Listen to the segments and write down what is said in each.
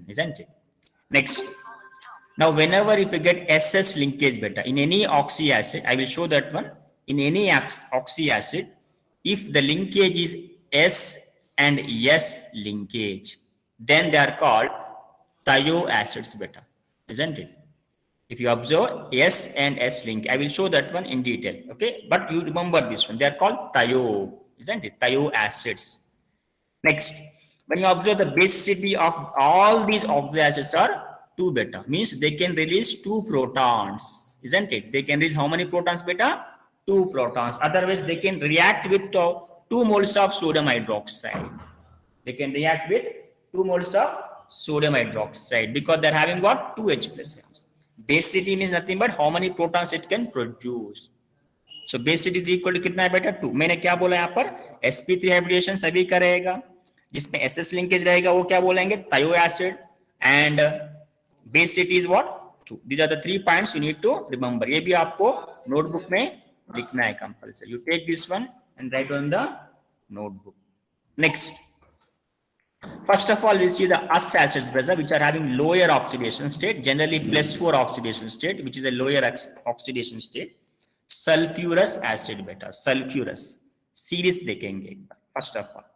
isn't it? Next, now whenever if you get SS linkage beta in any oxy acid, I will show that one. In any oxy acid, if the linkage is S and S linkage, then they are called thioacids beta, isn't it? If you observe S and S link, I will show that one in detail. Okay, but you remember this one. They are called thio, isn't it? Thioacids. Next, when you observe the basicity of all these oxy acids are 2 beta, means they can release 2 protons, isn't it? They can release how many protons beta? 2 protons. Otherwise, they can react with 2 moles of sodium hydroxide. They can react with 2 moles of sodium hydroxide because they're having what? 2H plus ions. Basicity means nothing but how many protons it can produce. So basicity is equal to कितना है बेटा 2. मैंने क्या बोला यहाँ पर sp3 hybridisation सभी का रहेगा, जिसमें SS लिंकेज रहेगा वो क्या बोलेंगे thioacid, and basicity is what 2. These are the 3 points you need to remember. ये भी आपको नोटबुक में लिखना है compulsory. You take this one and write on the notebook. Next, first of all, we'll see the us acids, brother, which are having lower oxidation state, generally +4 oxidation state, which is a lower oxidation state. Sulfurous acid beta, sulfurous series देखेंगे एक बार. First of all,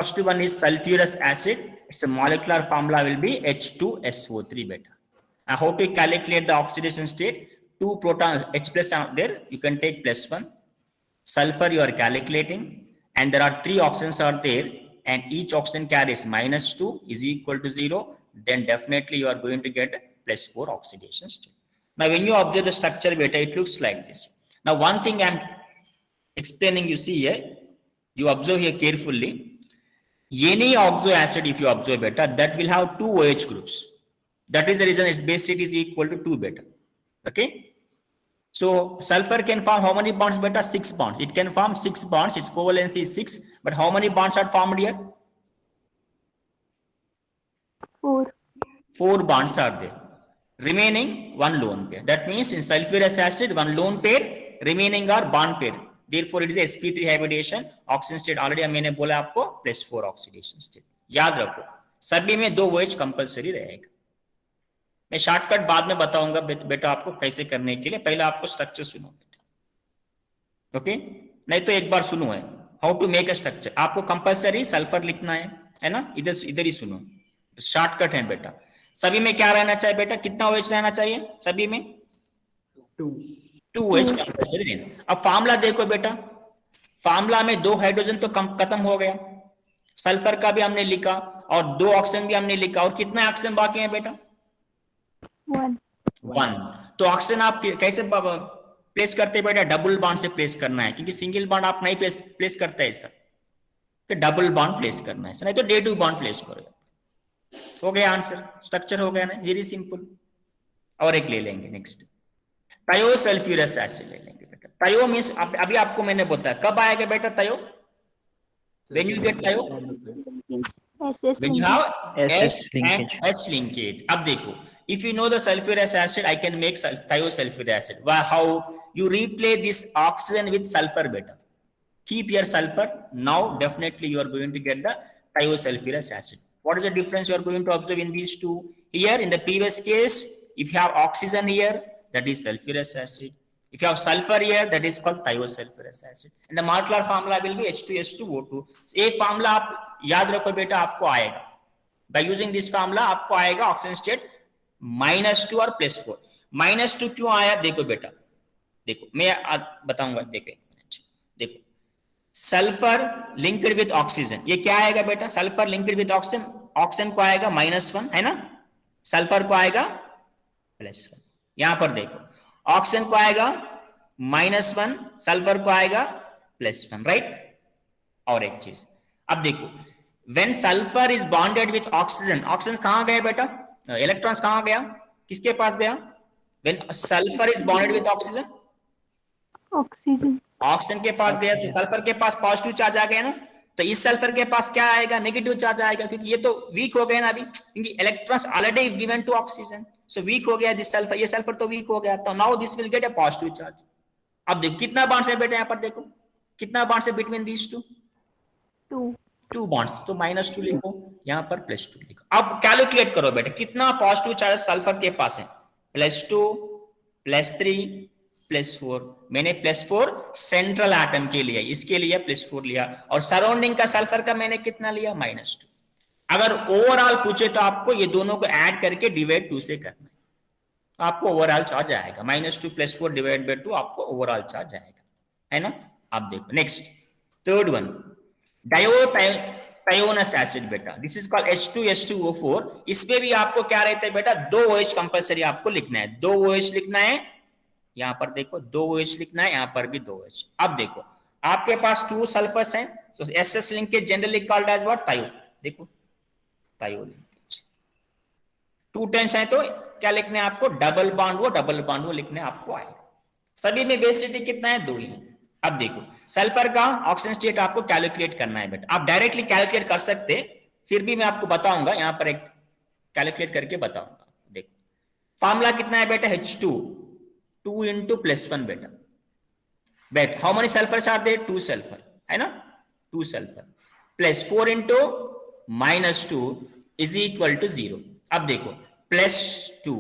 first one is sulfurous acid. Its molecular formula will be H2SO3 beta. And how to calculate the oxidation state? 2 protons H plus out there, you can take +1. Sulfur you are calculating, and there are 3 oxygens are there, and each oxygen carries -2 is equal to 0. Then definitely you are going to get +4 oxidation state. Now, when you observe the structure beta, it looks like this. Now, one thing I'm explaining, you see here, you observe here carefully. Any oxo acid, if you observe beta, that will have 2 OH groups. That is the reason its basicity is equal to 2 beta. Okay. So sulfur can form how many bonds beta? 6 bonds. It can form 6 bonds. Its covalency is 6. But how many bonds are formed here? 4. 4 bonds are there. Remaining 1 lone pair. That means in sulfurous acid, 1 lone pair, remaining are bond pair. Therefore, it is sp3 hybridization. Oxidation state already मैंने बोला आपको +4 oxidation state. याद रखो, सभी में 2 OH compulsory रहेगा. मैं shortcut बाद में बताऊंगा बेटा आपको कैसे करने के लिए. पहले आपको स्ट्रक्चर सुनो बेटा. ओके, नहीं तो एक बार सुनो है how to make a structure. आपको कंपल्सरी सल्फर लिखना है ना. इधर ही सुनो, शॉर्टकट है बेटा. सभी में क्या रहना चाहिए बेटा? कितना OH रहना चाहिए सभी में? 2 OH कंपल्सरी रहना. अब फार्मूला देखो बेटा, फार्मूला में 2 हाइड्रोजन तो खत्म हो गया, सल्फर का भी हमने लिखा और 2 ऑक्सीजन भी हमने लिखा, और कितना ऑक्सीजन बाकी है बेटा? 1. तो ऑक्सीजन आप कैसे प्लेस करते बेटा? डबल बॉन्ड से प्लेस करना है, क्योंकि सिंगल बॉन्ड आप नहीं प्लेस करते हैं ऐसा, तो डबल बॉन्ड प्लेस करना है, नहीं तो डे 2 बॉन्ड प्लेस करो. हो गया आंसर, स्ट्रक्चर हो गया ना, वेरी सिंपल. और एक ले लेंगे नेक्स्ट, थायोसल्फ्यूरस एसिड ले लेंगे बेटा. थायो मींस अभी आपको मैंने बताया, कब आएगा बेटा थायो? व्हेन यू गेट थायो, when you have S and S linkage. अब देखो, if you know the sulfurous acid, I can make thiosulfuric acid. How? You replace this oxygen with sulfur beta. Keep your sulfur. Now definitely you are going to get the thiosulfurous acid. What is the difference you are going to observe in these two? Here in the previous case, if you have oxygen here, that is sulfurous acid. If you have sulfur here, that is called thiosulfurous acid. And the molecular formula will be H2S2O2. एक formula आप याद रखो बेटा, आपको आएगा. By using this formula आपको आएगा oxygen state -2 और +4. -2 क्यों आया? देखो बेटा, देखो मैं बताऊंगा. देखो सल्फर लिंक्ड विद ऑक्सीजन, ये क्या आएगा बेटा? Sulphur linked with oxygen, oxygen को आएगा -1 है ना, सल्फर को आएगा +1. यहां पर देखो, ऑक्सीजन को आएगा -1, सल्फर को आएगा +1, राइट. और एक चीज अब देखो, when sulphur is bonded with oxygen, oxygen कहां गया बेटा? इलेक्ट्रॉन्स कहां गया? किसके पास गया? When sulphur is bonded with oxygen, oxygen के पास गया, तो सल्फर के पास पॉजिटिव चार्ज आ गया ना, तो इस सल्फर के पास क्या आएगा? नेगेटिव चार्ज आएगा, क्योंकि ये तो वीक हो गया ना अभी, क्योंकि electrons already given to oxygen, so weak हो गया दिस सल्फर, ये सल्फर तो वीक हो गया, तो now this will get a positive charge. अब देखो कितना बॉन्ड्स है बेटा, यहाँ पर देखो कितना बॉन्ड्स है बिटवीन दीस टू? 2 बॉन्ड्स. तो -2 लिखो. यहाँ पर +2 लिखो। अब कैलकुलेट करो बेटा कितना पॉजिटिव चार्ज सल्फर के पास है, +2 +3 +4। मैंने +4 सेंट्रल एटम के लिए, इसके लिए +4 लिया, और सराउंडिंग का सल्फर का मैंने कितना लिया, -2। अगर ओवरऑल पूछे तो आपको ये दोनों को ऐड करके डिवाइड 2 से करना है, तो आपको ओवरऑल चार्ज आएगा -2 +4 डिवाइड बाय 2, आपको ओवरऑल चार्ज आएगा, है ना। अब देखो नेक्स्ट थर्ड वन, डायोथायोनस एसिड बेटा, दिस इज कॉल्ड H2SO4। इसमें भी आपको क्या रहता है बेटा, 2 OH कंपलसरी आपको लिखना है, 2 OH लिखना है, यहां पर देखो 2 OH लिखना है, यहां पर भी 2 OH। अब देखो आपके पास 2 सल्फर्स हैं, तो SS linkage generally called as what, thio. देखो थायो लिंकेज 2 टाइम्स है तो क्या लिखना है आपको, डबल बॉन्ड वो लिखने आपको आएगा। सभी में बेसिसिटी कितना है, 2 ही है। अब देखो सल्फर का ऑक्सीजन स्टेट आपको कैलकुलेट करना है बेटा, आप डायरेक्टली कैलकुलेट कर सकते, फिर भी मैं आपको बताऊंगा, यहां पर एक कैलकुलेट करके बताऊंगा। देखो फार्मूला कितना है बेटा, H2 2 into +1 बेटा, but how many sulphurs are there, 2 sulphur है ना, 2 sulphur plus 4 into -2 is equal to 0। अब देखो +2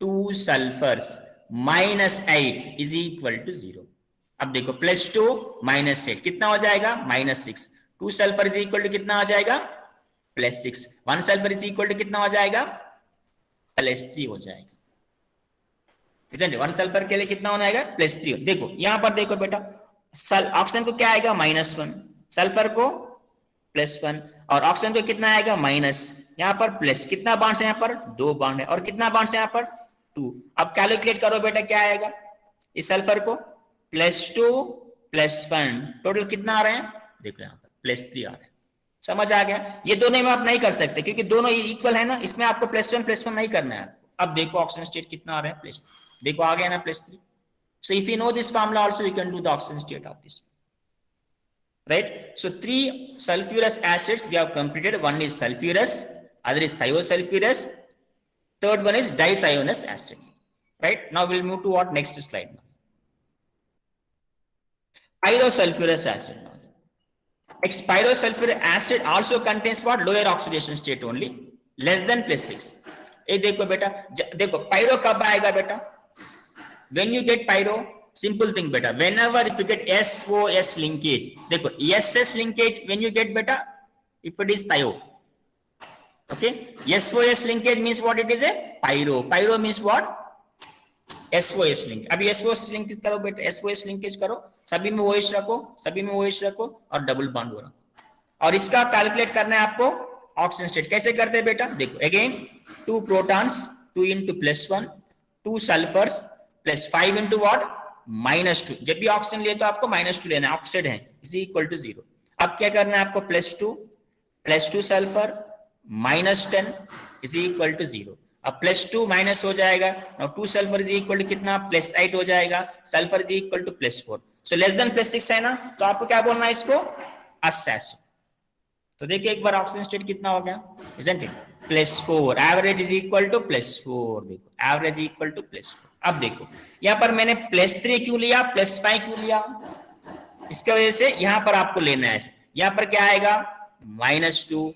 2 सल्फर्स -8 इज इक्वल टू 0। अब देखो +2 -8 कितना हो जाएगा, -6। 2 सल्फर इज इक्वल टू कितना हो जाएगा, +6। 1 सल्फर इज इक्वल टू कितना हो जाएगा, +3 हो जाएगा। 1 सल्फर के लिए कितना होना आएगा, +3। देखो यहां पर देखो बेटा, ऑक्सीजन को क्या आएगा, -1, सल्फर को +1, और ऑक्सीजन को कितना आएगा, माइनस, यहां पर प्लस, कितना बॉन्ड्स है यहाँ पर, 2 बॉन्ड है, और कितना बॉन्ड्स है यहाँ पर, 2। अब कैलकुलेट करो बेटा क्या आएगा, इस सल्फर को +2 +1 टोटल कितना आ रहे हैं, देखो यहाँ पर +3 आ रहे हैं। समझ आ गया, ये दोनों में आप नहीं कर सकते क्योंकि दोनों इक्वल है ना, इसमें आपको +1 नहीं करना है। अब देखो ऑक्सीजन स्टेट कितना आ रहा है, +3, देखो आ गया ना +3। So if you know this formula also, you can do the oxidation state of this, right? So 3 sulfurous acids we have completed. One is sulfurous, other is thiosulfurous, third one is dithionous acid, right? Now we'll move to what, next slide. Pyrosulfurous acid. Pyrosulfuric acid also contains what, lower oxidation state only, less than +6। ये देखो बेटा, देखो pyro कब आएगा बेटा, when you get pyro, simple thing beta, whenever if you get SOS linkage, देखो SS linkage when you get beta, if it is thio, okay, SOS linkage means what, it is a pyro means what, SOS link। अभी SOS linkage करो बेटा, SOS linkage करो, सभी में OH रखो और double bond हो रहा, और इसका कैलकुलेट करना है आपको ऑक्सीजन स्टेट। कैसे करते हैं बेटा, देखो again 2 protons 2 into +1, 2 sulphurs plus 5 into what, -2। जब भी ऑक्सीजन लिए तो आपको -2 लेना है, ऑक्साइड है, इज इक्वल टू 0। अब क्या करना है आपको, +2 सल्फर -10 इज इक्वल टू 0। अब +2 माइनस हो जाएगा, 2 सल्फर इज इक्वल टू कितना, +8 हो जाएगा, sulphur is equal to +4। So less than +6 है ना, तो आपको क्या बोलना है इसको, एसिड। तो देखिए एक बार ऑक्सीजन स्टेट कितना हो गया, isn't it, +4, average is equal to +4, देखो एवरेज इक्वल टू +4। अब देखो यहां पर मैंने +3 क्यों लिया, +5 क्यों लिया, इसके वजह से यहां पर आपको लेना है, यहां पर क्या आएगा, -2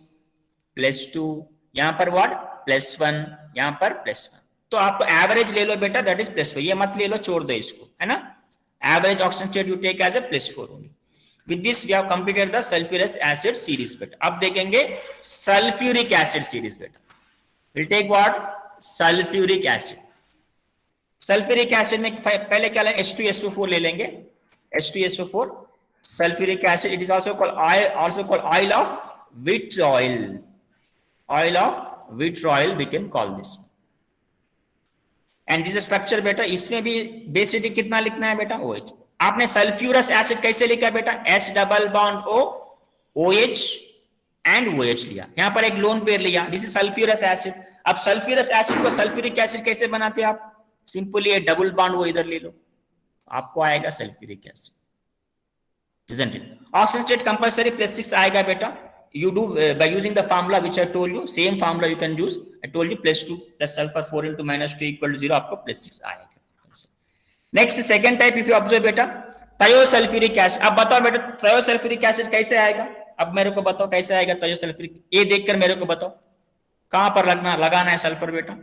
+2, यहां पर व्हाट, +1, यहां पर +1। तो आपको एवरेज ले लो बेटा, दैट इज +4, ये मत ले लो, छोड़ दो इसको, है ना। Average oxygen state you take as a +4 only. With this we have completed the sulfurous acid series बेटा। अब देखेंगे सल्फ्यूरिक एसिड सीरीज बेटा। We'll take what, sulphuric acid. Sulphuric acid में पहले क्या लेंगे, H2SO4 ले लेंगे, H2SO4 sulphuric acid, it is also called oil of vitriol, oil of vitriol we can call this. And this structure बेटा, इसमें भी बेसिसिटी कितना लिखना है बेटा, OH। आपने सल्फ्यूरस एसिड कैसे लिखा बेटा, S double bond O, OH and OH लिया, यहां पर एक लोन पेयर लिया, दिस इज सल्फ्यूरस एसिड। अब सल्फ्यूरस एसिड को सल्फ्यूरिक एसिड कैसे बनाते हैं आप, सिंपली ये डबल बॉन्ड वो इधर ले लो, आपको आएगा sulphuric acid, isn't it. Oxygen state compulsory +6 आएगा बेटा, you do by using the formula which I told you, same formula you can use, I told you +2 plus sulfur 4 into -2 equal to 0, आपको +6 आएगा। Next second type if you observe बेटा, थायोसल्फ्यूरिक acid. अब बताओ बेटा थायोसल्फ्यूरिक acid कैसे आएगा, अब मेरे को बताओ कैसे आएगा तायो सल्फ्यूरिक, ये देखकर मेरे को बताओ कहां पर लगाना है सल्फर बेटा।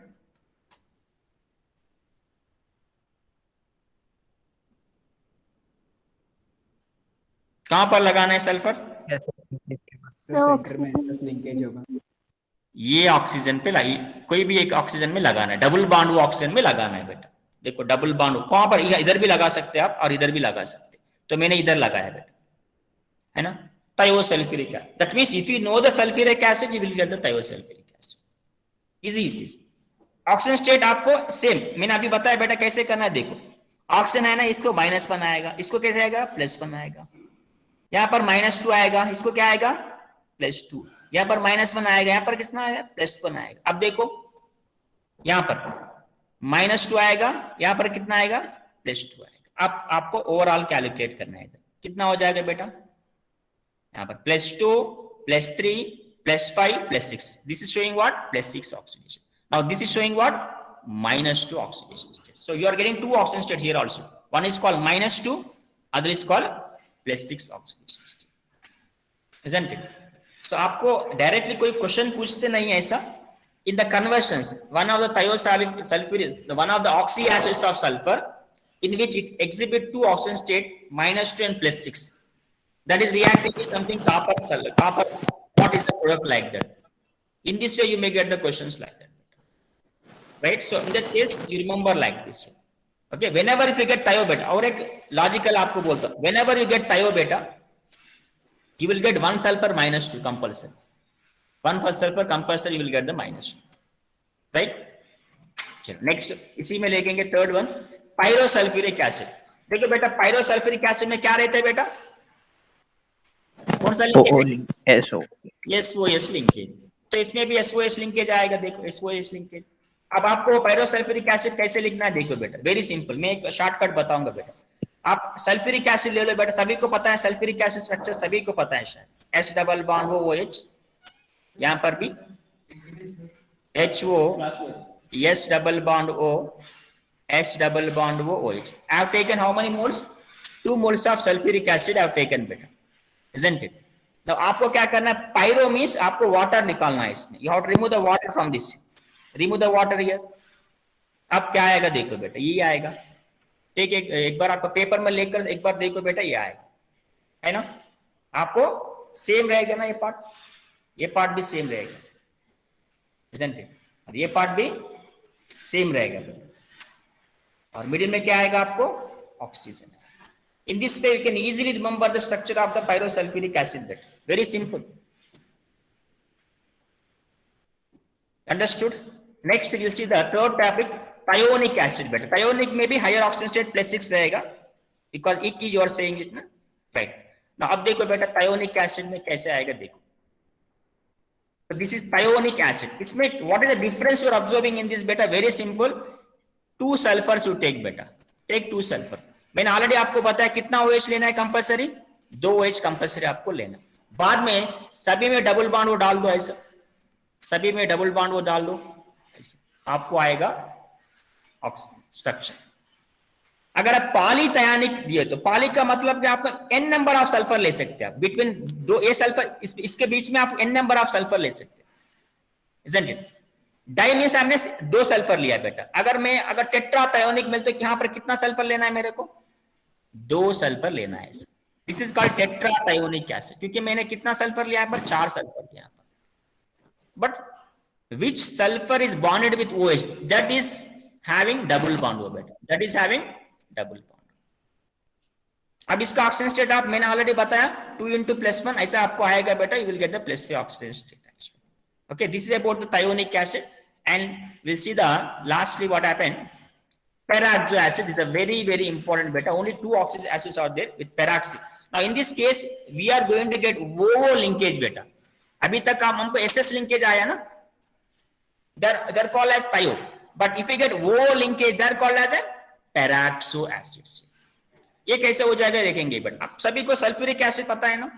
कहां पर लगाना है सल्फर? सेंटर में एसएस लिंकेज होगा। ये ऑक्सीजन पे कोई भी एक ऑक्सीजन में लगाना है, डबल बॉन्ड वो ऑक्सीजन में लगाना है बेटा। देखो डबल बॉन्ड कहां पर, इधर भी लगा सकते हैं आप और इधर भी लगा सकते हैं, तो मैंने इधर लगाया बेटा, है ना। thiosulfuric acid, that means if you know the sulfuric acid you will get the thiosulfuric acid, easy it is। Oxygen state आपको सेम मैंने अभी बताया बेटा कैसे करना है। देखो ऑक्सीजन है ना, इसको -1 आएगा, इसको कैसे आएगा +1 आएगा, यहां पर -2 आएगा, इसको क्या आएगा +2, यहां पर -1 आएगा, यहां पर कितना आएगा +1 आएगा। अब देखो यहां पर -2 आएगा, यहां पर कितना आएगा +2 आएगा। अब आपको ओवरऑल कैलकुलेट करना है, कितना हो जाएगा बेटा, यहाँ पर +2 +3 +5 +6, this is showing what +6 oxidation। now this is showing what -2 oxidation state, so you are getting 2 oxidation states here also, one is called -2, other is called +6 oxidation state, isn't it? so आपको directly कोई question पूछते नहीं है ऐसा। in the conversions one of the thiosulfuric, one of the oxy acids of sulfur in which it exhibit 2 oxidation state -2 and +6, that is reacting with something copper, what is the product like that. In this way you may get the questions like that, right? so in that case you remember like this, okay। whenever if you get thio beta, और एक logical आपको बोलता हूं, whenever you get thio beta you will get 1 sulfur -2 compulsory, 1 sulfur compulsory you will get the -2, right? चलो next इसी में लेंगे third one, pyrosulphuric acid. देखो बेटा पायरोसल्फ्यूरिक एसिड में क्या रहता है बेटा, कौन सा लिंकेज, SO लिंकेज, तो इसमें भी SOS लिंकेज आएगा। देखो SOS लिंकेज। अब आपको पायरोसल्फ्यूरिक एसिड कैसे लिखना है, देखो बेटा वेरी सिंपल, मैं एक शॉर्टकट बताऊंगा बेटा। आप सल्फ्यूरिक एसिड ले लो बेटा, सभी को पता है सल्फ्यूरिक एसिड स्ट्रक्चर, सभी को पता है शायद, H डबल बॉन्ड OH, यहां पर भी HO, S double bond O, S double bond O, OH. I have taken how many moles? 2 moles of sulfuric acid I have taken बेटा, isn't it? Now आपको क्या करना है, पायरो मीन्स आपको water निकालना है इसमें, you have to remove the water from this, remove the water here। अब क्या आएगा देखो बेटा, ये आएगा, ठीक है। एक बार आपको पेपर में लेकर एक बार देखो बेटा, ये आएगा, है ना। आपको सेम रहेगा ना, ये पार्ट भी सेम रहेगा, isn't it? और ये पार्ट भी सेम रहेगा, और मिडिल में क्या आएगा आपको oxygen. In this way, you can easily remember the structure of the pyrosulfuric acid bed. Very simple. Understood? Next, we'll see the third topic, thionic acid bed. Thionic में भी higher oxidation state +6 रहेगा, because एक चीज और saying it ना, right? Now अब देखो बेटा thionic acid में कैसे आएगा देखो। So this is thionic acid. इसमें what is the difference you are observing in this beta? Very simple. 2 sulfurs you take beta. Take 2 sulfur. मैंने ऑलरेडी आपको बताया कितना OH लेना है कंपलसरी, 2 OH कंपलसरी आपको लेना। बाद में सभी में डबल बॉन्ड वो डाल दो, ऐसा सभी में डबल बॉन्ड वो डाल दो, ऐसा आपको आएगा स्ट्रक्चर। अगर आप पॉलीथायोनिक दिए तो पॉली का मतलब कि आप n नंबर ऑफ सल्फर ले सकते हैं, बिटवीन 2 ए सल्फर, इसके बीच में आप n नंबर ऑफ सल्फर ले सकते हैं, isn't it? डाई मींस हमने 2 सल्फर लिया बेटा। अगर टेट्राथायोनिक मिलते तो यहां पर कितना सल्फर लेना है मेरे को, 2 सल्फर लेना है। दिस इज कॉल्ड टेट्राथायोनिक एसिड, क्योंकि मैंने कितना सल्फर लिया है पर 4 सल्फर लिया। But which sulphur is bonded with OH, that is having double bond हो बेटा, that is having double bond. अब इसका ऑक्सीजन स्टेट आप मैंने ऑलरेडी बताया 2 × +1 ऐसा आपको आएगा बेटा, you will get the +5 oxygen state. Okay, this is about the thionic acid, and we'll see the lastly what happened. Peroxo acid is a very very important beta. Only 2 oxidation acids are there with peroxy. Now in this case we are going to get OO linkage beta. अभी तक हमको SS linkage आया ना, they're called as thio, but if we get OO linkage they're called as a peroxo acids. ये कैसे हो जाएगा देखेंगे। बट आप सभी को सल्फ्यूरिक एसिड पता है ना,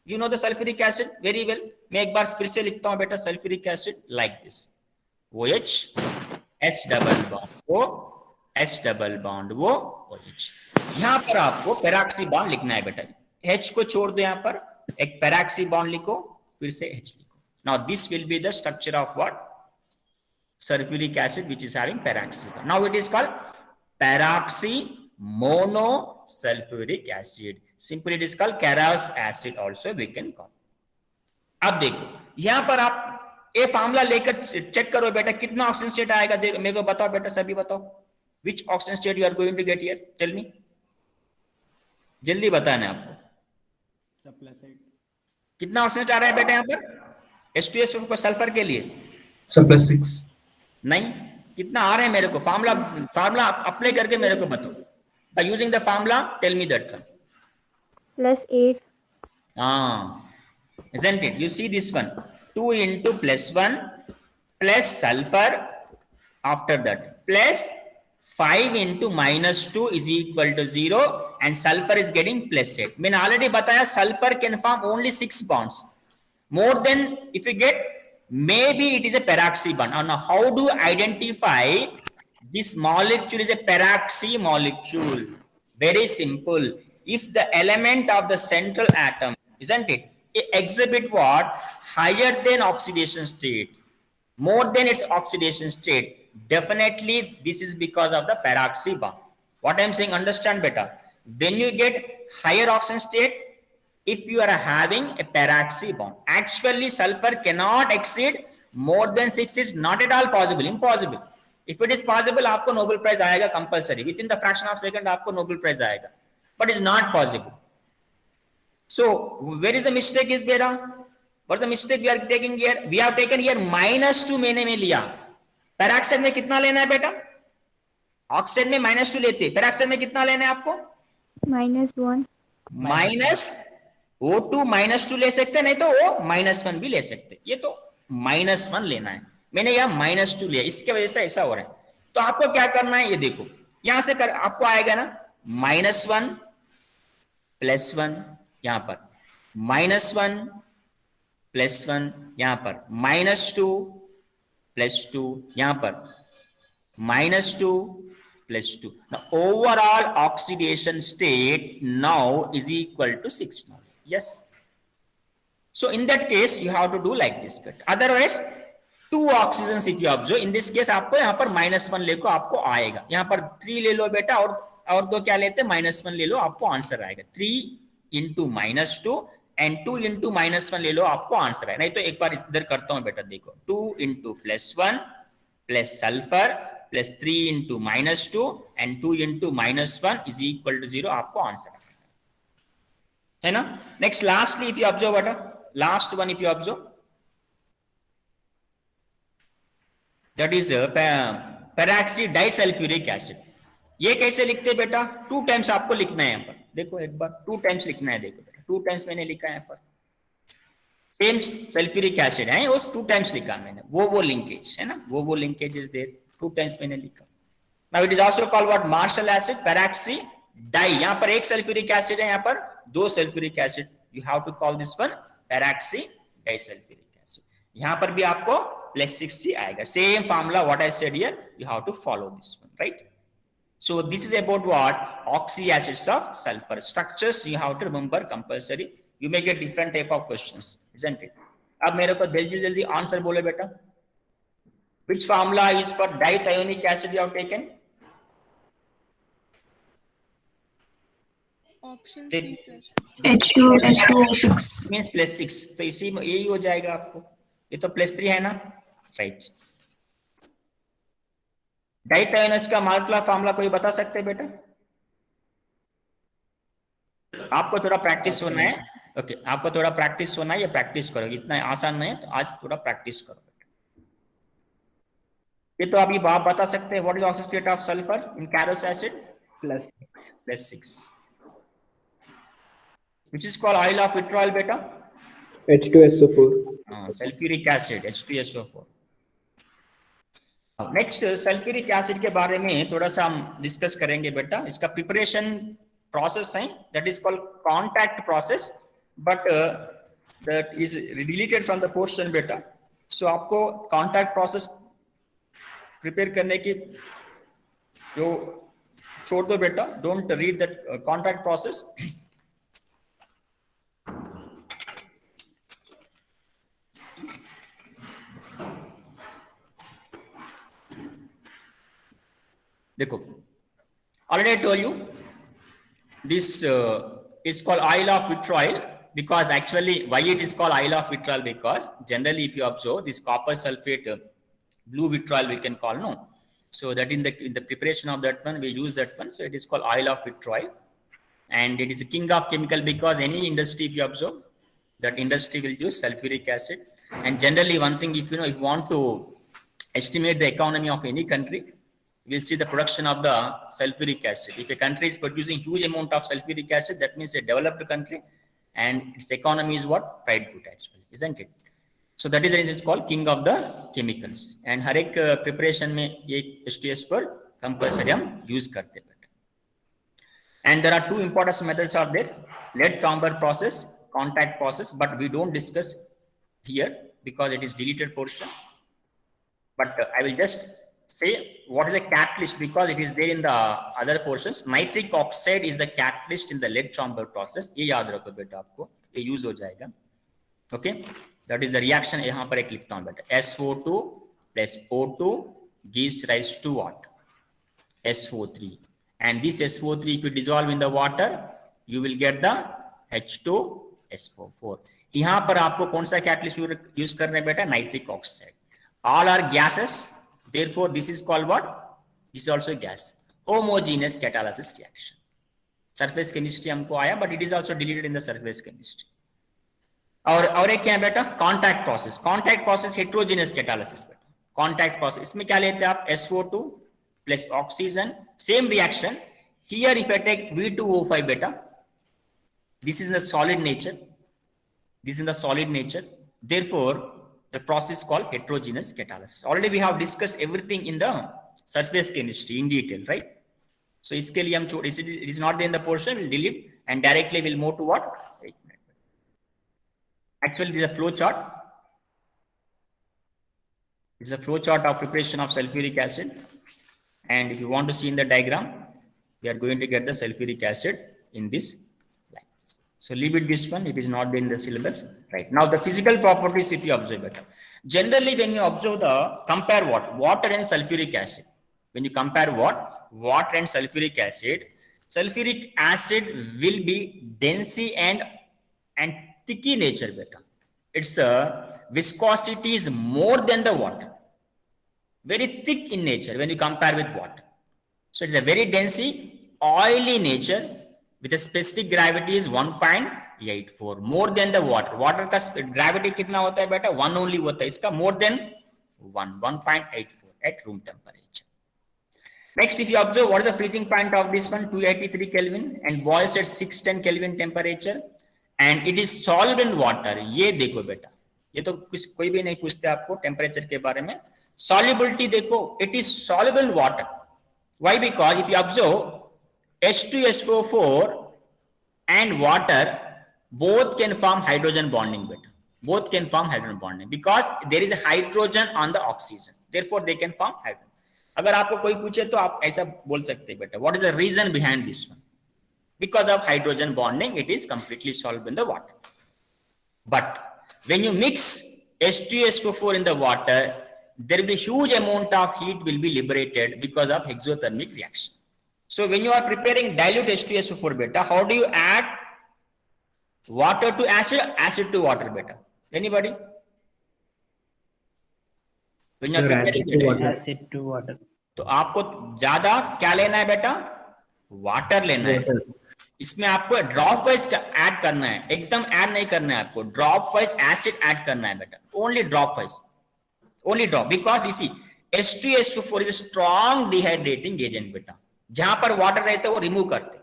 you know the sulfuric acid very well। मैं एक बार फिर से लिखता हूं बेटा, sulfuric acid like this, OH, S double bond O, S double bond O, OH। यहां पर आपको पेरोक्सी बॉन्ड लिखना है बेटा, H को छोड़ दो यहां पर, एक पैराक्सी बॉन्ड लिखो, फिर से H लिखो. Now this will be the structure of what? Sulfuric acid which is having paraxy. Now it is called paraxy monosulfuric acid. Simply it is called Keras acid also we can call. अब देखो यहां पर आप ये formula लेकर check करो बेटा, कितना ऑक्सीजन स्टेट आएगा. देखो मेरे को बताओ बेटा, सभी बताओ. Which oxygen state you are going to get here, tell me. जल्दी बताना है आपको. कितना ऑक्सीजन आ रहा है बेटा यहाँ पर H2SO4 को सल्फर के लिए? +6. नहीं, कितना आ रहे हैं मेरे को? फार्मूला अप्लाई करके मेरे को बताओ. By using the formula tell me that one. +8. Isn't it? You see this one, 2 into +1 plus sulfur, after that plus 5 into -2 is equal to 0 and sulfur is getting +8. मैंने already बताया sulfur can form only 6 bonds. More than if you get, maybe it is a paraxy bond. Now how do you identify this molecule is a paraxy molecule? Very simple. If the element of the central atom, isn't it, it exhibit what? Higher than oxidation state, more than its oxidation state, definitely this is because of the paraxy bond. What I'm saying, understand better. When you get higher oxidation state, if you are having a paraxy bond, actually sulfur cannot exceed more than 6 is not at all possible, impossible. If it is possible, आपको Nobel Prize आएगा compulsory, within the fraction of second आपको Nobel Prize आएगा, but it's not possible. So where is the mistake is beta? What the mistake we are taking here? We have taken here -2 मैंने में लिया. Peroxide में कितना लेना है बेटा? ऑक्साइड में -2 लेते, पैराक्साइड में कितना लेना है आपको? -1. O2 -2 ले सकते, नहीं तो O -1 भी ले सकते. ये तो -1 लेना है, मैंने यहाँ -2 लिया, इसके वजह से ऐसा हो रहा है. तो आपको क्या करना है, ये देखो यहां से आपको आएगा ना -1 +1, यहां पर -1 +1, यहां पर -2 +2, यहां पर -2 +2. Now overall oxidation state now is equal to 6 now. Yes. So in that case you have to do like this. But otherwise 2 oxygens if you observe, in this case आपको यहाँ पर -1 लेको आपको आएगा. यहाँ पर 3 ले लो बेटा, और 2 क्या लेते हैं, -1 ले लो, आपको आंसर आएगा. 3 into -2 and 2 into -1 ले लो, आपको आंसर आएगा. नहीं तो एक बार इधर करता हूं बेटा, देखो 2 into +1 plus sulfur plus 3 into -2 and 2 into -1 is equal to 0, आपको आंसर आएगा, है ना. Next lastly if you observe बेटा, last one if you observe, that is peroxy disulphuric acid. ये कैसे लिखते हैं बेटा? 2 टाइम्स आपको लिखना है यहाँ पर. देखो एक बार 2 टाइम्स लिखना है. देखो बेटा 2 टाइम्स मैंने लिखा है यहाँ पर. सेम सल्फ्यूरिक एसिड है, उस 2 टाइम्स लिखा मैंने. वो लिंकेज है ना, वो लिंकेज इज देयर. 2 टाइम्स मैंने लिखा. Now it is also called what? Marshall's acid, peroxy di. यहाँ पर एक सल्फ्यूरिक एसिड है, यहाँ पर 2 sulphuric acid. You have to call this one peroxy disulphuric acid. यहाँ पर भी आपको +60 आएगा. Same formula what I said here, you have to follow this one, right. So this is about what? Oxy acids of sulfur. Structures you have to remember compulsory. You may get different type of questions, isn't it? अब मेरे को जल्दी answer बोले बेटा. Which formula is for dithionic acid you have taken? Option C sir. H2SO6 Means +6. तो इसी में यही हो जाएगा आपको. ये तो +3 है ना, राइट. डाइथियोनस का मॉलिक्यूलर फार्मूला कोई बता सकते हैं बेटा? आपको थोड़ा प्रैक्टिस होना है. ओके, आपको थोड़ा प्रैक्टिस होना है, ये प्रैक्टिस करो. इतना आसान नहीं है, तो आज थोड़ा प्रैक्टिस करो बेटा. ये तो अभी आप बता सकते हैं. What is oxygen state of sulphur in Caro's acid? +6. Which is called oil of vitriol बेटा? H2SO4 sulphuric acid, H2SO4. Next sulphuric acid के बारे में थोड़ा सा हम डिस्कस करेंगे बेटा. इसका प्रिपरेशन प्रोसेस है, that is called contact process, but that is deleted from the portion बेटा. सो आपको कॉन्टैक्ट प्रोसेस प्रिपेयर करने की जो छोड़ दो बेटा. Don't read that contact process. देखो, already I told you this is called oil of vitriol, because actually why it is called oil of vitriol, because generally if you observe this copper sulfate blue vitriol we can call, no, so that in the preparation of that one we use that one, so it is called oil of vitriol, and it is a king of chemical, because any industry if you observe, that industry will use sulfuric acid. And generally one thing, if you know, if you want to estimate the economy of any country, we'll see the production of the sulfuric acid. If a country is producing huge amount of sulfuric acid, that means a developed country, and its economy is what? Prideful actually, isn't it? So that is the reason it's called king of the chemicals. And हर एक preparation में ये H2S4 compulsory हम use करते हैं. And there are two important methods are there: lead chamber process, contact process, but we don't discuss here because it is deleted portion. But I will just say what is a catalyst, because it is there in the other portions. Nitric oxide is the catalyst in the lead chamber process. ये याद रखो बेटा, आपको ये use हो जाएगा. Okay, that is the reaction. यहाँ पर एक लिखता हूँ बेटा, SO2 plus O2 gives rise to what? SO3. And this SO3, if you dissolve in the water, you will get the H2SO4. यहाँ पर आपको कौन सा कैटलिस्ट यूज करना है बेटा? Nitric oxide. All are gases, therefore this is called what? This is also a gas. Homogeneous catalysis reaction. Surface chemistry हमको आया, but it is also deleted in the surface chemistry. और एक क्या है बेटा? Contact process. Contact process heterogeneous catalysis बेटा. Contact process, इसमें क्या लेते हैं आप? SO2 plus oxygen, same reaction. Here if I take V2O5 beta, this is the solid nature, this is the solid nature, therefore the process called heterogeneous catalysis. Already we have discussed everything in the surface chemistry in detail, right? So इसके लिए हम छोड़, it is not there in the portion, we'll delete and directly we'll move to what? Actually this is a flow chart. This is a flow chart of preparation of sulfuric acid. And if you want to see in the diagram, we are going to get the sulfuric acid in this line. So leave it this one, it is not in the syllabus. Right. Now the physical properties, if you observe it. Generally when you observe compare what? Water and sulfuric acid. When you compare what? Water and sulfuric acid will be densy and thicky nature beta. Its viscosity is more than the water. Very thick in nature when you compare with water. So it's a very densy, oily nature with a specific gravity is 1.84, more than the water. Water का gravity कितना होता है बेटा? 1 only होता है. इसका more than 1.84 at room temperature. Next, if you observe what is the freezing point of this one, 283 Kelvin, and boils at 610 Kelvin temperature, and it is soluble in water. ये देखो बेटा, ये तो कोई भी नहीं पूछते आपको टेम्परेचर के बारे में. Solubility देखो, it is soluble in water. Why? Because if you observe H2SO4 and water both can form hydrogen bonding beta. Both can form hydrogen bonding because there is a hydrogen on the oxygen. Therefore, they can form hydrogen. अगर आपको कोई पूछे तो आप ऐसा बोल सकते हैं बेटा. What is the reason behind this one? Because of hydrogen bonding, it is completely soluble in the water. But when you mix H2SO4 in the water, there will be huge amount of heat will be liberated because of exothermic reaction. So when you are preparing dilute H2SO4 beta, how do you add water to acid, acid to water beta? Anybody? When you are preparing acid to water. तो आपको ज्यादा क्या लेना है बेटा? Water लेना है. इसमें आपको ड्रॉप वाइज ऐड करना है, एकदम ऐड नहीं करना है आपको. ड्रॉप वाइज एसिड ऐड करना है बेटा. Only drop wise. Only drop, because you see H2SO4 is a strong dehydrating agent बेटा. जहां पर वाटर रहता है वो रिमूव करते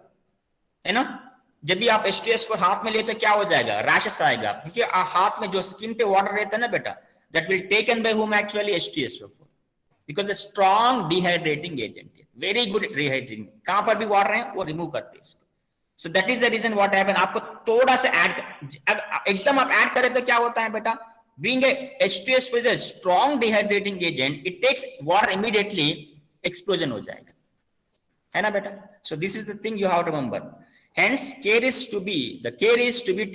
है ना. जब भी आप H2SO4 हाथ में लेते क्या हो जाएगा? रैशेस आएगा, क्योंकि हाथ में जो स्किन पे वाटर रहता है ना बेटा, that will taken by whom actually H2SO4, because the strong dehydrating agent, very good dehydrating. कहां पर भी वाटर है वो रिमूव करते हैं इसको. So that is the reason what happen. आपको थोड़ा सा ऐड, एकदम आप ऐड करें तो क्या होता है बेटा? Being a H2SO4 is a strong dehydrating agent, it takes water immediately, explosion हो जाएगा, है ना बेटा? So this is the thing you have to remember. Hence, care is to be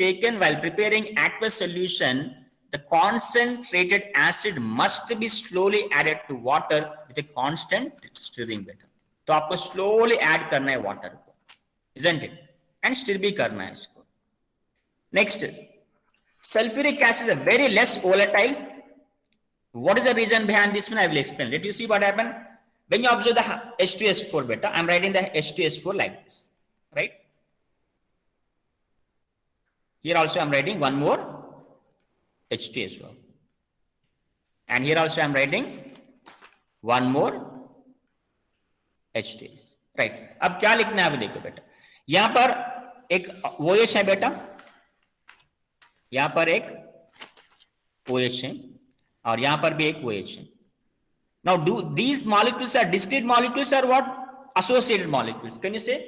taken while preparing aqueous solution. The concentrated acid must be slowly added to water with a constant stirring better. तो आपको slowly add करना है water को, isn't it? And stir भी करना है इसको. Next, sulfuric acid is very less volatile. What is the reason behind this one? I will explain. Let you see what happened when you observe the H2S4 beta. I'm writing the H2S4 like this, right? Here also I'm writing one more H2S4, and here also I'm writing one more H2S, right? अब क्या लिखना है, अब देखो बेटा, यहां पर एक OH है बेटा, यहां पर एक OH है और यहां पर भी एक OH है. Now do these molecules are discrete molecules or what? Associated molecules. Can you say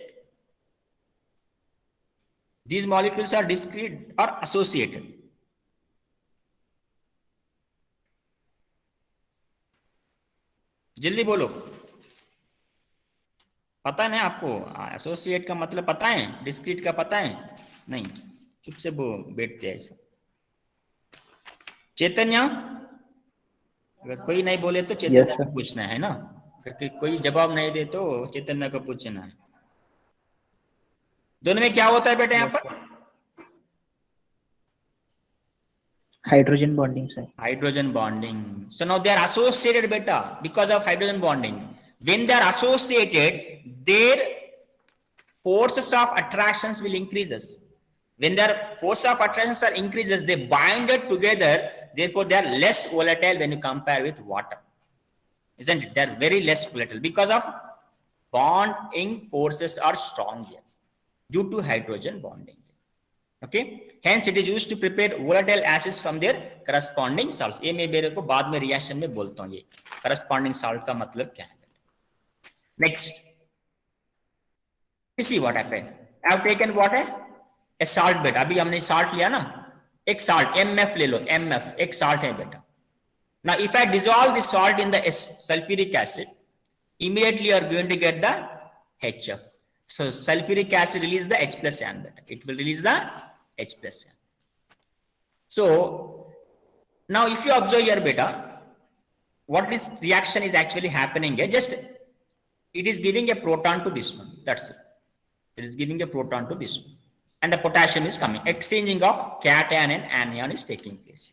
these molecules are discrete or associated? जल्दी बोलो, पता है ना आपको? एसोसिएट का मतलब पता है, डिस्क्रीट का पता है? नहीं, चुप से वो बैठते हैं ऐसा. चैतन्य, अगर कोई नहीं बोले तो चैतन्य Yes, sir. को पूछना है ना, क्योंकि कोई जवाब नहीं दे तो चैतन्य को पूछना है. दोनों में क्या होता है बेटा यहाँ पर? Hydrogen bonding, sir. Hydrogen bonding. So now they are associated beta because of hydrogen bonding. When they are associated, their forces of attractions will increases. When their force of attractions are increases, they binded together. Therefore, they are less volatile when you compare with water, isn't it? They are very less volatile because of bonding forces are strong here due to hydrogen bonding. Okay, hence it is used to prepare volatile acids from their corresponding salts. ये मैं मेरे को बाद में reaction में बोलता हूँ ये corresponding salt का मतलब क्या है. Next, you see what happened. I have taken what है a salt बेटा. अभी हमने salt लिया ना, एक salt MF ले लो, MF एक salt है बेटा. Now if I dissolve the salt in the sulfuric acid, immediately you are going to get the HF. So sulfuric acid release the H plus ion beta. It will release the H plus ion. So now if you observe here beta, what this reaction is actually happening here, just it is giving a proton to this one. That's it. It is giving a proton to this one. And the potassium is coming. Exchanging of cation and anion is taking place.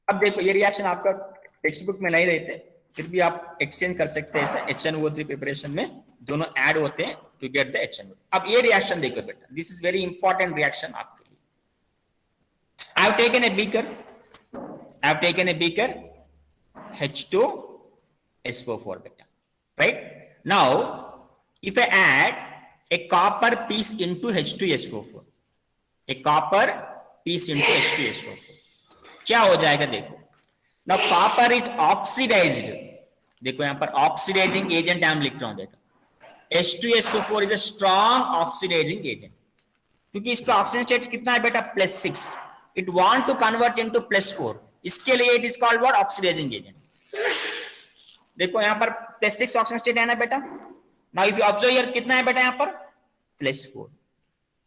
अब देखो ये reaction आपका text book में नहीं रहते, फिर भी आप एक्सचेंज कर सकते हैं. ऐसा HNO3 प्रिपरेशन में दोनों ऐड होते हैं टू गेट द HNO. अब ये रिएक्शन देखो बेटा, this is very important reaction आपके लिए. I have taken a beaker, H2SO4 beta, right? Now if I add a copper piece into H2SO4, a copper piece into H2SO4, क्या हो जाएगा देखो. Now copper is oxidized. देखो यहाँ पर oxidising agent हम लिख रहा हूं. देखो H2SO4 is a strong oxidizing agent. क्योंकि इसका ऑक्सीजन स्टेट कितना है बेटा? +6. It want to convert into +4. इसके लिए it is called what? Oxidizing agent. देखो यहाँ पर +6 ऑक्सीजन स्टेट है ना बेटा. Now if you observe here कितना है बेटा यहाँ पर? +4.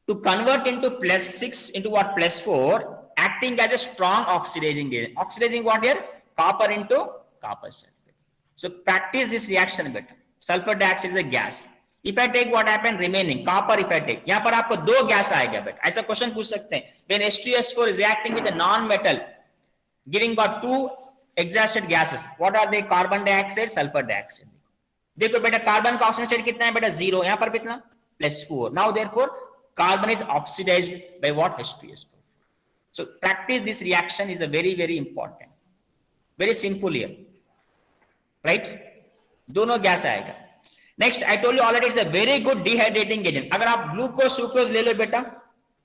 To convert into +6 into what? +4, acting as a strong oxidizing agent. Oxidizing what here? Copper into copper sulfate. So practice this reaction better. Sulfur dioxide is a gas. If I take what happened remaining copper, if I take यहाँ पर आपको दो gas आएगा बेटा. ऐसा question पूछ सकते हैं. When H2S4 is reacting with a non-metal, giving what two exhausted gases. What are they? Carbon dioxide, sulfur dioxide. देखो बेटा कार्बन का ऑक्सीजन स्टेट कितना है बेटा? 0. यहाँ पर कितना? +4. Now therefore carbon is oxidized by what? H2S4. So practice this reaction is a very very important. Very simple here, right? दोनों गैस आएगा. Next, I told you already it's a very good dehydrating agent. अगर आप glucose sucrose ले लो बेटा,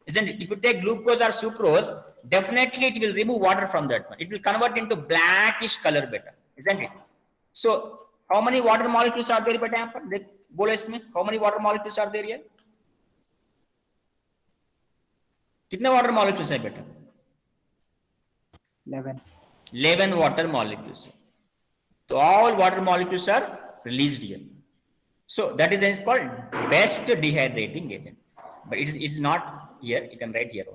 isn't it? If you take glucose or sucrose, definitely it will remove water from that one. It will convert into blackish color better, isn't it? So how many water molecules are there बेटा यहाँ पर? देख बोलो इसमें how many water molecules are there here? कितने water molecules है बेटा? 11 water molecules. So all water molecules are released here. So that is called best dehydrating agent. But it is not here. You can write here.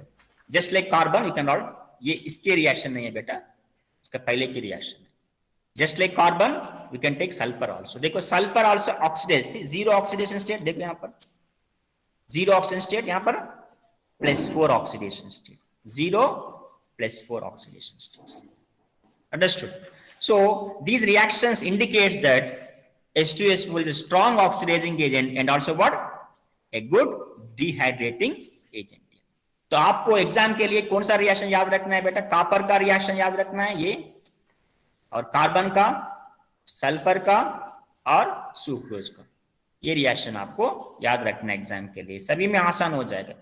Just like carbon, you can write. ये इसके reaction नहीं है बेटा, इसका पहले की reaction है. Just like carbon, we can take sulfur also. देखो sulfur also oxidates. See, zero oxidation state. देखो यहाँ पर zero oxidation state, यहाँ पर +4 oxidation state. 0 +4 oxidation states. Understood? So these reactions indicates that H2SO is a strong oxidizing agent and also what? A good dehydrating agent. तो आपको exam के लिए कौन सा रिएक्शन याद रखना है बेटा? कॉपर का रिएक्शन याद रखना है ये, और कार्बन का, सल्फर का और सुक्रोज का. ये रिएक्शन आपको याद रखना है एग्जाम के लिए, सभी में आसान हो जाएगा.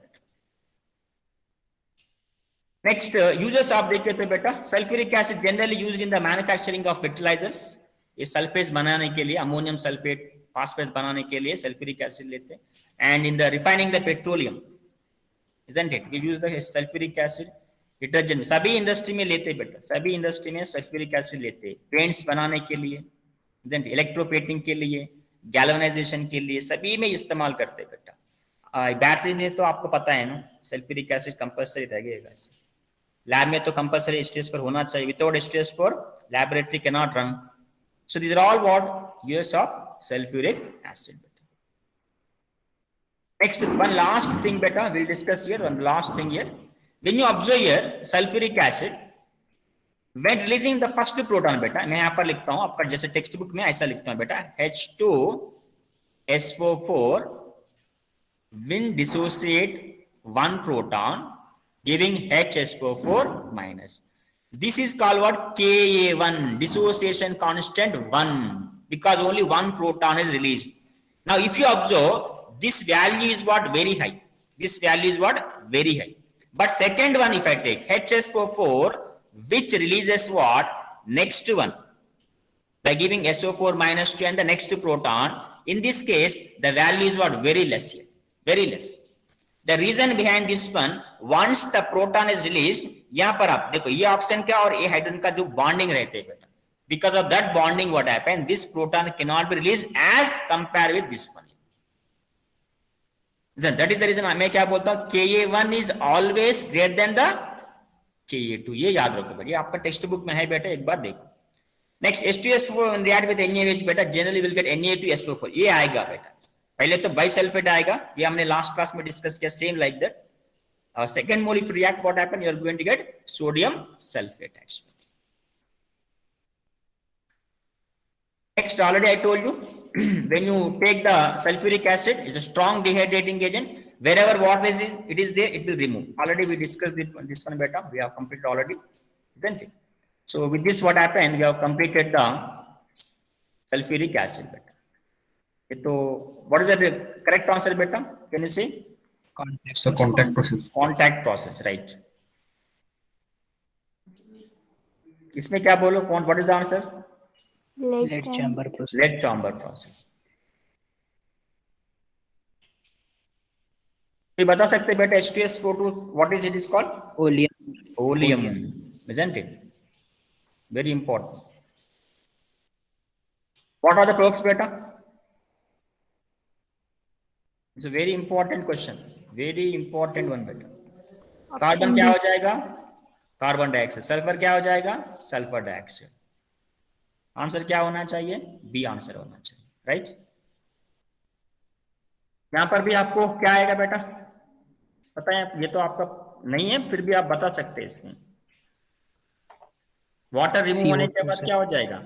नेक्स्ट यूजेस आप देखते थे बेटा. Sulphuric acid generally used in the manufacturing of fertilisers. ये सल्फेट्स बनाने के लिए, अमोनियम सल्फेट, फास्फेट्स बनाने के लिए सल्फ्यूरिक एसिड लेते हैं. And in the refining the petroleum, isn't it? We use the sulfuric acid. Detergent सभी इंडस्ट्री में लेते हैं बेटा, सभी इंडस्ट्री में सल्फ्यूरिक एसिड लेते हैं. पेंट्स बनाने के लिए, इलेक्ट्रोपेटिंग के लिए, गैल्वेनाइजेशन के लिए, सभी में इस्तेमाल करते हैं बेटा. बैटरी में तो आपको पता है ना, सल्फ्यूरिक एसिड कंपल्सरी रहेगा. लैब में तो कंपल्सरी H2S4 होना चाहिए. Without H2S4 laboratory can not run. So this are all what uses of sulphuric acid. Next, one last thing beta we'll discuss here. One last thing here. When you observe here sulfuric acid, when releasing the first proton beta, मैं यहाँ पर लिखता हूँ, आपका जैसे text book में ऐसा लिखता हूँ बेटा, H2SO4 will dissociate one proton giving HSO4 minus. This is called what? Ka1, dissociation constant 1, because only one proton is released. Now if you observe, this value is what? Very high. This value is what? Very high. But second one, if I take HSO4, which releases what? Next one, by giving SO4 minus 2 and the next proton. In this case, the value is what? Very less here. Very less. The reason behind this one, once the proton is released, यहाँ पर आप देखो ये oxygen का और ये hydrogen का जो बॉन्डिंग रहते हैं बेटा, because of that bonding what happened, this proton cannot be released as compared with this one. That is the reason मैं क्या बोलता हूँ, Ka1 is always greater than the Ka2. ये याद रखो बेटा, ये आपका टेक्स्ट बुक में है बेटा, एक बार देखो. Next H2SO4 react with NaOH बेटा, generally will get Na2SO4. ये आएगा बेटा, पहले तो बाइसल्फेट आएगा, ये हमने लास्ट क्लास में डिस्कस किया, same like that. Second mole if react what happen, you are going to get sodium sulphate actually. Next, already I told you, when you take the sulfuric acid, it's a strong dehydrating agent. Wherever water it is there, it will remove. Already we discussed this one beta. We have completed already, isn't it? So with this, what happened? We have completed the sulfuric acid beta. So what is the correct answer beta? Can you say? Contact. So contact process. Contact process, right? इसमें क्या बोलो? What is the answer? Lead chamber process. Lead chamber process. ये बता सकते बेटा H2SO4 what is it is called? Oleum. Oleum, isn't it? Very important. What are the products beta? It's a very important question. Very important one beta. Carbon क्या हो जाएगा? Carbon dioxide. Sulphur क्या हो जाएगा? Sulphur dioxide. आंसर क्या होना चाहिए? B answer होना चाहिए, राइट? यहां पर भी आपको क्या आएगा बेटा पता है? ये तो आपका नहीं है, फिर भी आप बता सकते हैं. इसमें वाटर रिमूव होने के बाद क्या हो जाएगा?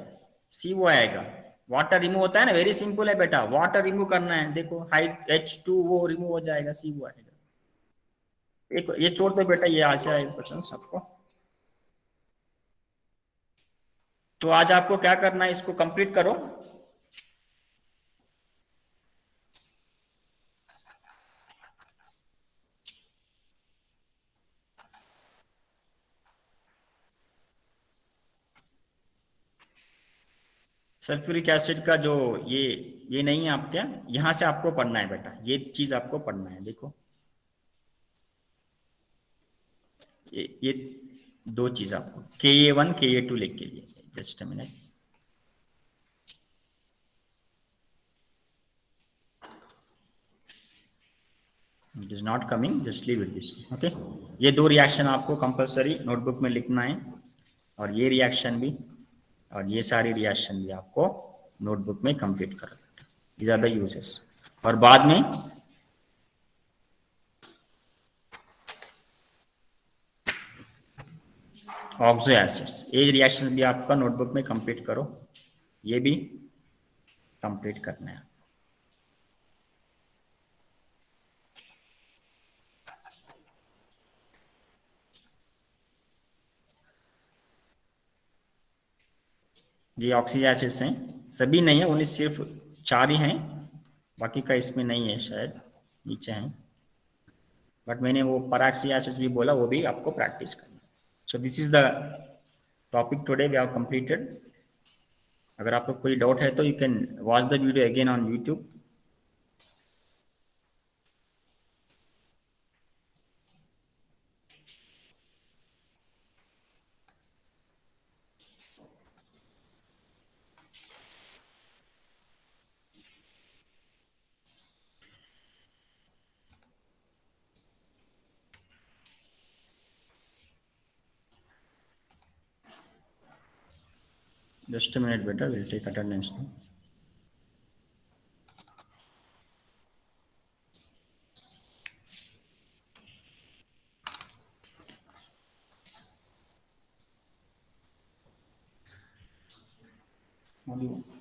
CO आएगा. वाटर रिमूव होता है ना, वेरी सिंपल है बेटा. वाटर रिमूव करना है, देखो H2O रिमूव हो जाएगा, CO आएगा. एक ये छोड़ दो बेटा, ये आज आएगा क्वेश्चन सबको. तो आज आपको क्या करना है, इसको कंप्लीट करो. सल्फ्यूरिक एसिड का जो ये नहीं है आपके, यहां से आपको पढ़ना है बेटा, ये चीज आपको पढ़ना है. देखो ये दो चीज आपको Ka1 Ka2 लिख के लिए. Just a minute. It is not coming. Just leave it this way. Okay. ये दो रिएक्शन आपको कंपलसरी नोटबुक में लिखना है, और ये रिएक्शन भी और ये सारी रिएक्शन भी आपको नोटबुक में कंप्लीट करना है। these are the uses। और बाद में ऑक्सो एसिड्स, ये रिएक्शन भी आपका नोटबुक में कंप्लीट करो, ये भी कंप्लीट करना है। ये ऑक्सी एसिड्स हैं, सभी नहीं है, ओनली सिर्फ 4 ही हैं, बाकी का इसमें नहीं है, शायद नीचे हैं, बट मैंने वो पैराक्सी एसिड्स भी बोला, वो भी आपको प्रैक्टिस करना। So this is the topic today we have completed. अगर आपको कोई डाउट है तो you can watch the video again on YouTube. Just a minute, beta. We'll take attendance now. What do you want?